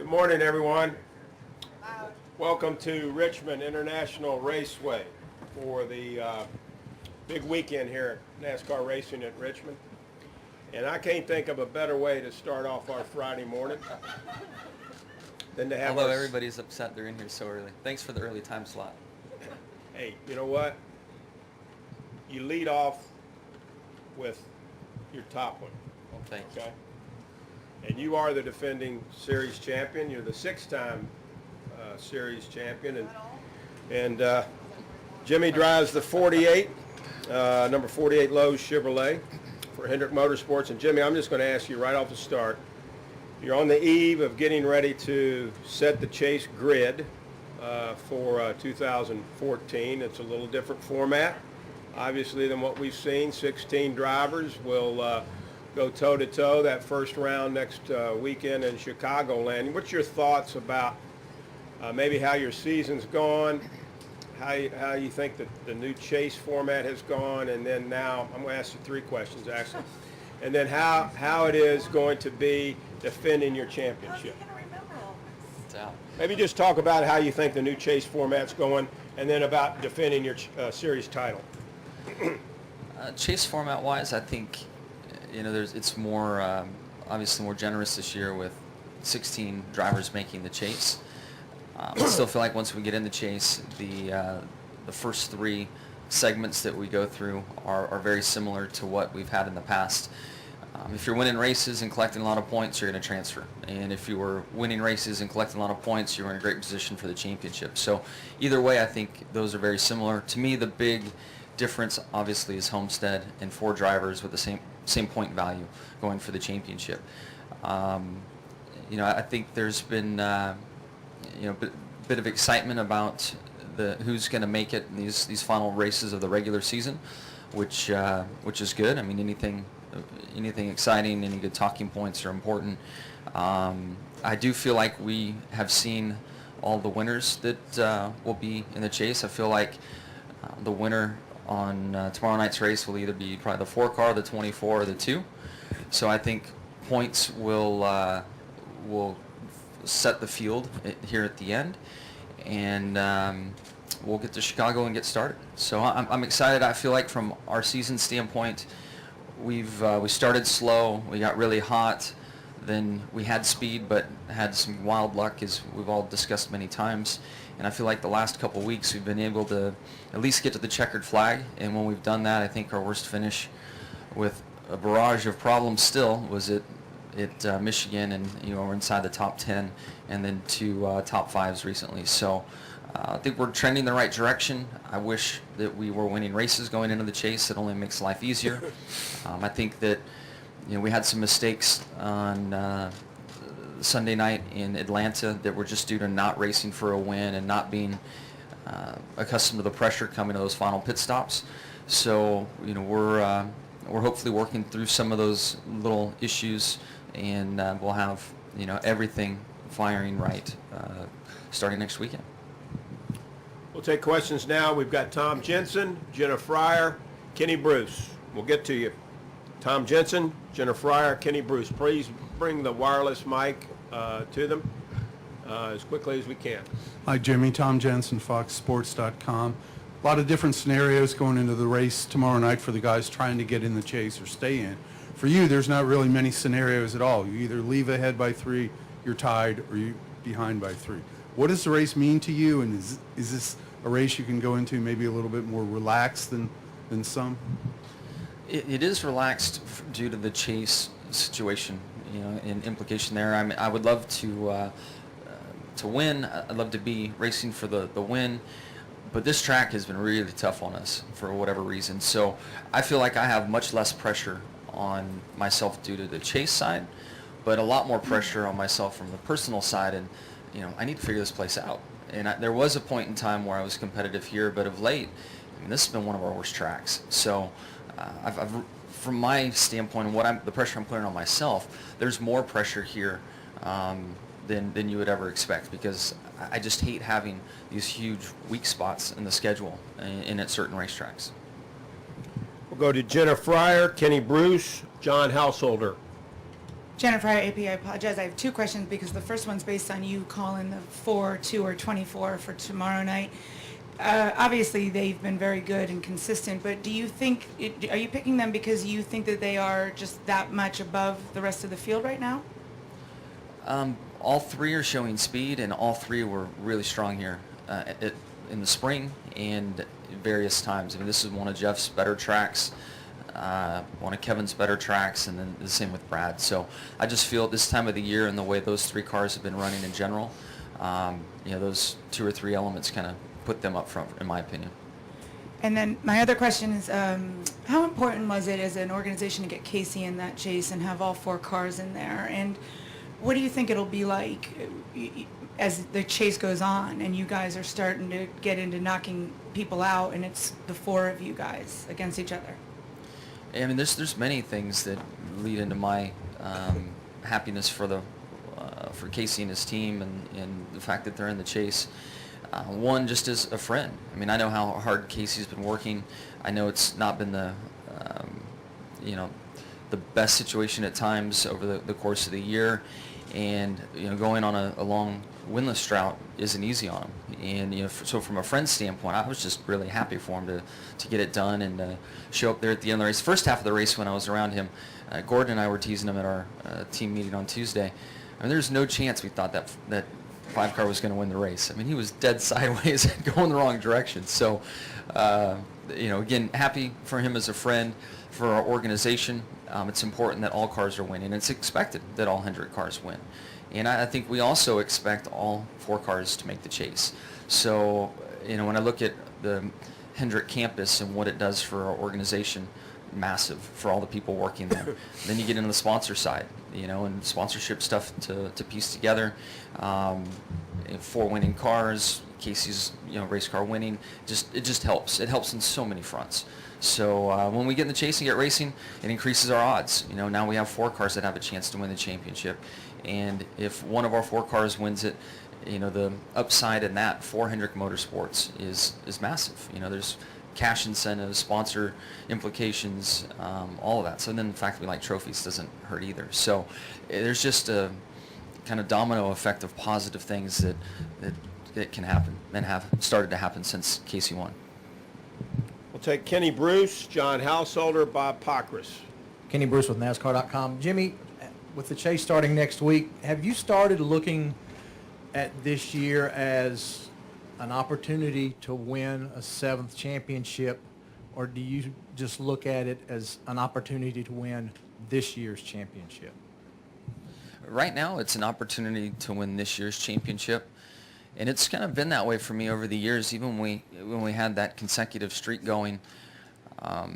Good morning, everyone. Welcome to Richmond International Raceway for the big weekend here at NASCAR Racing at Richmond. And I can't think of a better way to start off our Friday morning than to have Although everybody's upset they're in here so early. Thanks for the early time slot. Hey, you know what? You lead off with your top one. Well, thank you. Okay? And you are the defending series champion. You're the six-time series champion. And Jimmie drives the 48, number 48 Lowe's Chevrolet for Hendrick Motorsports. And Jimmie, I'm just going to ask you right off the start. You're on the eve of getting ready to set the chase grid for 2014. It's a little different format, obviously, than what we've seen. 16 drivers will go toe-to-toe that first round next weekend in Chicagoland. What's your thoughts about maybe how your season's gone, how you think that the new chase format has gone, and then now I'm going to ask you three questions, actually, and then how it is going to be defending your championship. Maybe just talk about how you think the new chase format's going, and then about defending your series title. Chase format-wise, I think it's more obviously more generous this year with 16 drivers making the chase. I still feel like once we get in the chase, the first three segments that we go through are very similar to what we've had in the past. If you're winning races and collecting a lot of points, you're going to transfer. And if you were winning races and collecting a lot of points, you're in a great position for the championship. So either way, I think those are very similar. To me, the big difference, obviously, is Homestead and 4 drivers with the same point value going for the championship. I think there's been bit of excitement about who's going to make it in these final races of the regular season, which is good. I mean, anything exciting, any good talking points are important. I do feel like we have seen all the winners that will be in the chase. I feel like the winner on tomorrow night's race will either be probably the 4 car, the 24, or the 2. So I think points will set the field here at the end, and we'll get to Chicago and get started. So I'm excited. I feel like from our season standpoint, we started slow, we got really hot, then we had speed but had some wild luck, as we've all discussed many times. And I feel like the last couple of weeks we've been able to at least get to the checkered flag, and when we've done that, I think our worst finish with a barrage of problems still was at Michigan, and we're inside the top 10 and then 2 top 5s recently. So I think we're trending the right direction. I wish that we were winning races going into the chase. It only makes life easier. I think that we had some mistakes on Sunday night in Atlanta that were just due to not racing for a win and not being accustomed to the pressure coming to those final pit stops. So we're hopefully working through some of those little issues, and we'll have everything firing right starting next weekend. We'll take questions now. We've got Tom Jensen, Jenna Fryer, Kenny Bruce. We'll get to you. Tom Jensen, Jenna Fryer, Kenny Bruce. Please bring the wireless mic to them as quickly as we can. Hi, Jimmy. Tom Jensen, FoxSports.com. A lot of different scenarios going into the race tomorrow night for the guys trying to get in the chase or stay in. For you, there's not really many scenarios at all. You either leave ahead by 3, you're tied, or you're behind by 3. What does the race mean to you, and is this a race you can go into maybe a little bit more relaxed than some? It is relaxed due to the chase situation, and implication there. I mean, I would love to win. I'd love to be racing for the win. But this track has been really tough on us for whatever reason. So I feel like I have much less pressure on myself due to the chase side, but a lot more pressure on myself from the personal side. And, I need to figure this place out. And there was a point in time where I was competitive here, but of late, this has been one of our worst tracks. So from my standpoint, and the pressure I'm putting on myself, there's more pressure here than you would ever expect, because I just hate having these huge weak spots in the schedule and at certain racetracks. We'll go to Jenna Fryer, Kenny Bruce, John Householder. Jennifer, AP, I apologize. I have two questions because the first one's based on you calling the 4, 2, or 24 for tomorrow night. Obviously, they've been very good and consistent, but do you think, are you picking them because you think that they are just that much above the rest of the field right now? All three are showing speed, and all three were really strong here in the spring and various times. I mean, this is one of Jeff's better tracks, one of Kevin's better tracks, and then the same with Brad. So I just feel at this time of the year and the way those three cars have been running in general, those 2 or 3 elements kind of put them up front, in my opinion. And then my other question is, how important was it as an organization to get Casey in that chase and have all 4 cars in there? And what do you think it'll be like as the chase goes on and you guys are starting to get into knocking people out and it's the 4 of you guys against each other? I mean, there's many things that lead into my happiness for Casey and his team and the fact that they're in the chase. One, just as a friend. I mean, I know how hard Casey's been working. I know it's not been the best situation at times over the course of the year, and going on a long winless drought isn't easy on him. And so from a friend standpoint, I was just really happy for him to get it done and show up there at the end of the race. First half of the race, when I was around him, Gordon and I were teasing him at our team meeting on Tuesday. I mean, there's no chance we thought that 5 car was going to win the race. I mean, he was dead sideways and going the wrong direction. So, again, happy for him as a friend, for our organization. It's important that all cars are winning. It's expected that all Hendrick cars win. And I think we also expect all 4 cars to make the chase. So, when I look at the Hendrick campus and what it does for our organization, massive for all the people working there. Then you get into the sponsor side, and sponsorship stuff to piece together. 4 winning cars, Casey's race car winning, it just helps. It helps in so many fronts. So when we get in the chase and get racing, it increases our odds. Now we have 4 cars that have a chance to win the championship, and if one of our 4 cars wins it, the upside in that for Hendrick Motorsports is massive. There's cash incentives, sponsor implications, all of that. So then the fact that we like trophies doesn't hurt either. So there's just a kind of domino effect of positive things that can happen and have started to happen since Casey won. We'll take Kenny Bruce, John Householder, Bob Pockris. Kenny Bruce with NASCAR.com. Jimmie, with the chase starting next week, have you started looking at this year as an opportunity to win a 7th championship, or do you just look at it as an opportunity to win this year's championship? Right now, it's an opportunity to win this year's championship, and it's kind of been that way for me over the years. Even when we had that consecutive streak going, I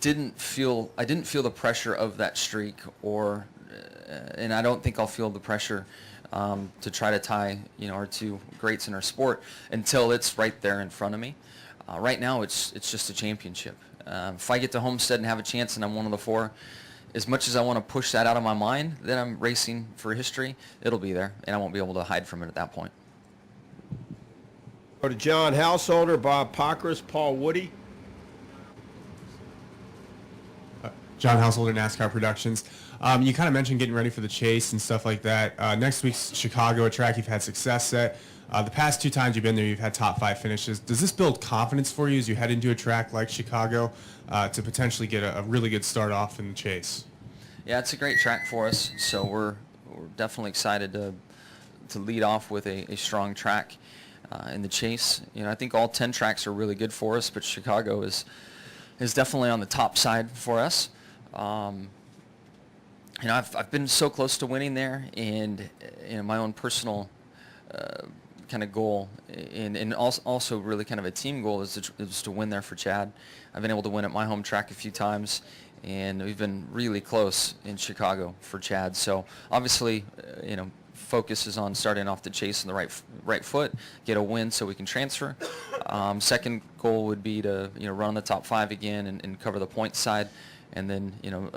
didn't feel the pressure of that streak, and I don't think I'll feel the pressure to try to tie our 2 greats in our sport until it's right there in front of me. Right now, it's just a championship. If I get to Homestead and have a chance and I'm one of the 4, as much as I want to push that out of my mind that I'm racing for history, it'll be there, and I won't be able to hide from it at that point. Go to John Householder, Bob Pockris, Paul Woody. John Householder, NASCAR Productions. You kind of mentioned getting ready for the chase and stuff like that. Next week's Chicago, a track you've had success at. The past 2 times you've been there, you've had top 5 finishes. Does this build confidence for you as you head into a track like Chicago to potentially get a really good start off in the chase? Yeah, it's a great track for us, so we're definitely excited to lead off with a strong track in the chase. I think all 10 tracks are really good for us, but Chicago is definitely on the top side for us. I've been so close to winning there, and my own personal kind of goal, and also really kind of a team goal is to win there for Chad. I've been able to win at my home track a few times, and we've been really close in Chicago for Chad. So obviously, focus is on starting off the chase in the right foot, get a win so we can transfer. Second goal would be to run the top 5 again and cover the points side, and then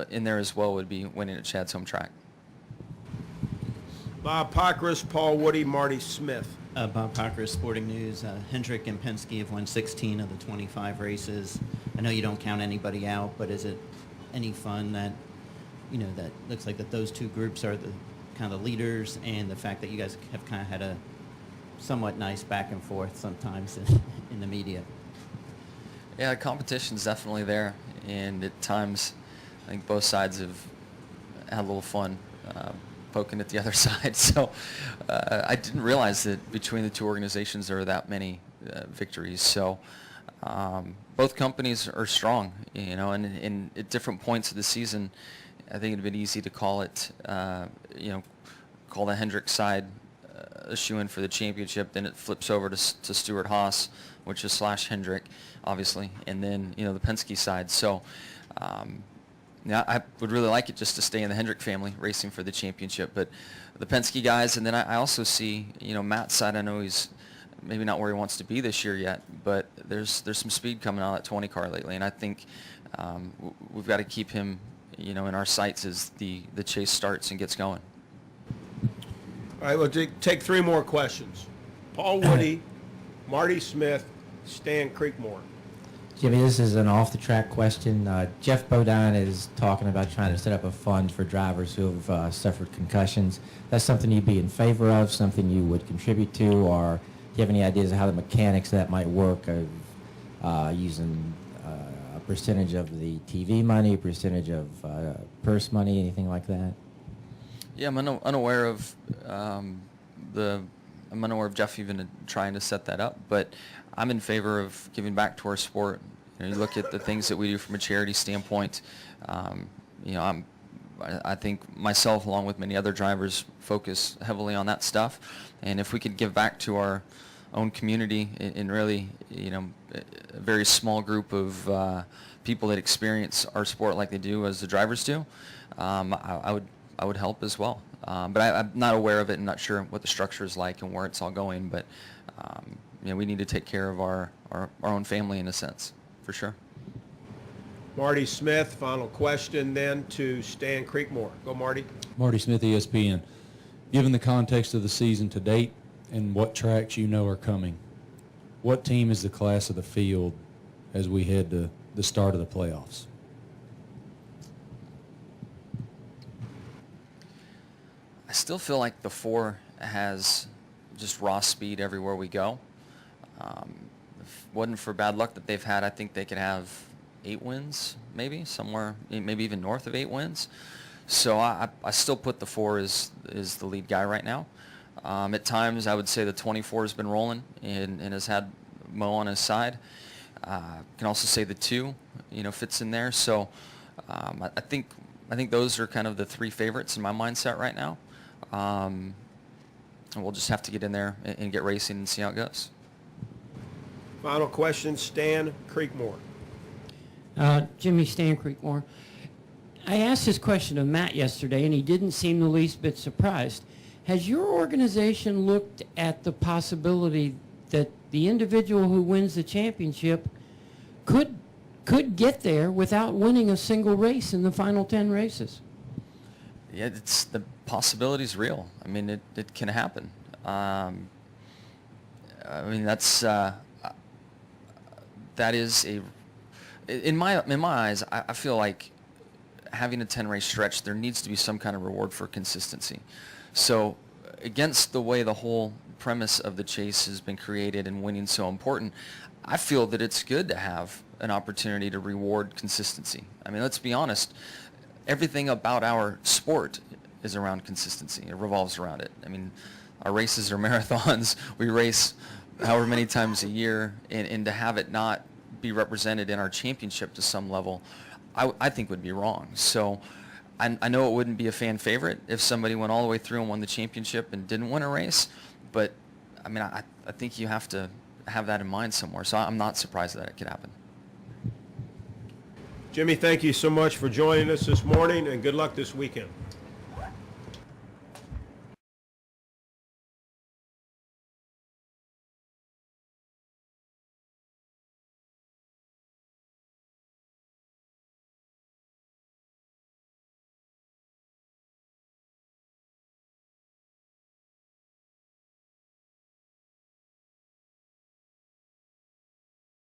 in there as well would be winning at Chad's home track. Bob Pockris, Paul Woody, Marty Smith. Bob Pockris, Sporting News. Hendrick and Penske have won 16 of the 25 races. I know you don't count anybody out, but is it any fun that that looks like that those two groups are the kind of leaders, and the fact that you guys have kind of had a somewhat nice back and forth sometimes in the media. Yeah, competition's definitely there, and at times I think both sides have had a little fun poking at the other side. So I didn't realize that between the two organizations there were that many victories. So both companies are strong, and at different points of the season, I think it'd been easy to call it, call the Hendrick side a shoe-in for the championship. Then it flips over to Stewart Haas, which is / Hendrick, obviously, and then the Penske side. So I would really like it just to stay in the Hendrick family racing for the championship. But the Penske guys, and then I also see Matt's side. I know he's maybe not where he wants to be this year yet, but there's some speed coming out of that 20 car lately, and I think we've got to keep him in our sights as the chase starts and gets going. All right, we'll take 3 more questions. Paul Woody, Marty Smith, Stan Creekmore. Jimmy, this is an off-the-track question. Jeff Bodine is talking about trying to set up a fund for drivers who have suffered concussions. That's something you'd be in favor of, something you would contribute to, or do you have any ideas of how the mechanics of that might work, of using a percentage of the TV money, a percentage of purse money, anything like that? Yeah, I'm unaware of I'm unaware of Jeff even trying to set that up, but I'm in favor of giving back to our sport. You look at the things that we do from a charity standpoint. I think myself, along with many other drivers, focus heavily on that stuff. And if we could give back to our own community in really, a very small group of people that experience our sport like they do as the drivers do, I would help as well. But I'm not aware of it and not sure what the structure is like and where it's all going. But we need to take care of our own family in a sense, for sure. Marty Smith, final question then to Stan Creekmore. Go, Marty. Marty Smith, ESPN. Given the context of the season to date and what tracks are coming, what team is the class of the field as we head to the start of the playoffs? I still feel like the 4 has just raw speed everywhere we go. If it wasn't for bad luck that they've had, I think they could have 8 wins, maybe somewhere, maybe even north of 8 wins. So I still put the 4 as the lead guy right now. At times, I would say the 24 has been rolling and has had Mo on his side. Can also say the 2, fits in there. So I think those are kind of the 3 favorites in my mindset right now. And we'll just have to get in there and get racing and see how it goes. Final question, Stan Creekmore. Jimmy, Stan Creekmore. I asked this question of Matt yesterday, and he didn't seem the least bit surprised. Has your organization looked at the possibility that the individual who wins the championship could get there without winning a single race in the final 10 races? Yeah, the possibility's real. I mean, it can happen. That is in my eyes. I feel like having a 10-race stretch, there needs to be some kind of reward for consistency. So, against the way the whole premise of the chase has been created and winning so important, I feel that it's good to have an opportunity to reward consistency. I mean, let's be honest. Everything about our sport is around consistency. It revolves around it. I mean, our races are marathons. We race however many times a year, and to have it not be represented in our championship to some level, I think would be wrong. So I know it wouldn't be a fan favorite if somebody went all the way through and won the championship and didn't win a race, but I mean, I think you have to have that in mind somewhere. So I'm not surprised that it could happen. Jimmy, thank you so much for joining us this morning, and good luck this weekend.